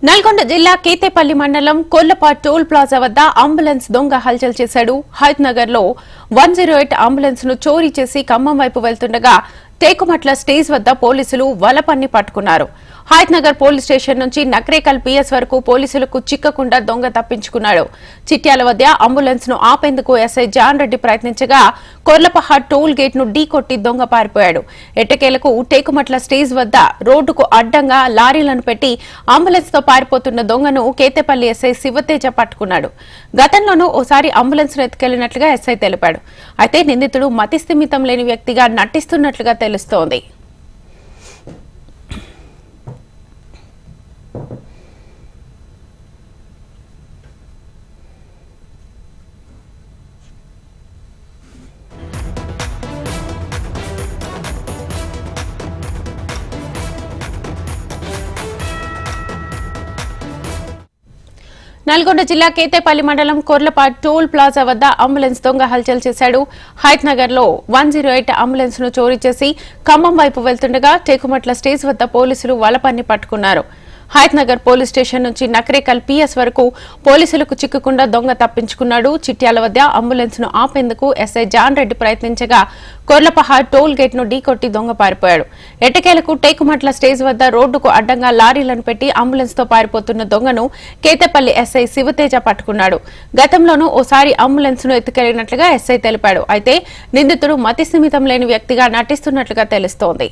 నల్గొండ జిల్లా కేతేపల్లి మండలం కొల్లపాట్ toll plaza వద్ద అంబులెన్స్ దొంగ హల్చల్ చేశాడు. హైత్నగర్ లో 108 అంబులెన్స్ ను చోరీ చేసి ఖమ్మం వైపు వెళ్తుండగా టేకుమట్ల స్టేజ్ వద్ద పోలీసులు వలపన్ని పట్టుకున్నారు. హైత్నగర్ పోలీస్ స్టేషన్ నుంచి నక్రేకల్ పిఎస్ వరకు పోలీసులకు చిక్కకుండా దొంగ తప్పించుకున్నాడు. చిట్యాల వద్ద అంబులెన్స్ ను ఆపేందుకు ఎస్ఐ జాన్ రెడ్డి ప్రయత్నించగా కొర్లపహాడ్ టోల్ గేట్ ను ఢీకొట్టి దొంగ పారిపోయాడు. ఎట్టకేలకు టేకుమట్ల స్టేజ్ వద్ద రోడ్డుకు అడ్డంగా లారీలను పెట్టి అంబులెన్స్ తో పారిపోతున్న దొంగను కేతేపల్లి ఎస్ఐ శివతేజ పట్టుకున్నాడు. గతంలోనూ ఓసారి అంబులెన్స్ ను ఎత్తుకెళ్లినట్లుగా ఎస్ఐ తెలిపాడు. అయితే నిందితుడు మతిస్థిమితం లేని వ్యక్తిగా నటిస్తున్నట్లుగా తెలుస్తోంది. నల్గొండ జిల్లా కేతేపల్లి మండలం కొర్లపాట్ టోల్ ప్లాజా వద్ద అంబులెన్స్ దొంగ హల్చల్ చేశాడు. హైత్నగర్ లో 108 అంబులెన్స్ ను చోరీ చేసి ఖమ్మం వైపు వెళ్తుండగా టేకుమట్ల స్టేజ్ వద్ద పోలీసులు వలపన్ని పట్టుకున్నారు. హైత్నగర్ పోలీస్ స్టేషన్ నుంచి నక్రేకల్ పిఎస్ వరకు పోలీసులకు చిక్కకుండా దొంగ తప్పించుకున్నాడు. చిట్యాల వద్ద అంబులెన్స్ ను ఆపేందుకు ఎస్ఐ జాన్ రెడ్డి ప్రయత్నించగా కొర్లపహాడ్ టోల్ గేట్ ను ఢీకొట్టి దొంగ పారిపోయాడు. ఎట్టకేలకు టేకుమట్ల స్టేజ్ వద్ద రోడ్డుకు అడ్డంగా లారీలను పెట్టి అంబులెన్స్ తో పారిపోతున్న దొంగను కేతేపల్లి ఎస్ఐ శివతేజ పట్టుకున్నాడు. గతంలోనూ ఓసారి అంబులెన్స్ ను ఎత్తుకెళ్లినట్లుగా ఎస్ఐ తెలిపాడు. అయితే నిందితుడు మతిస్థిమితం లేని వ్యక్తిగా నటిస్తున్నట్లుగా తెలుస్తోంది.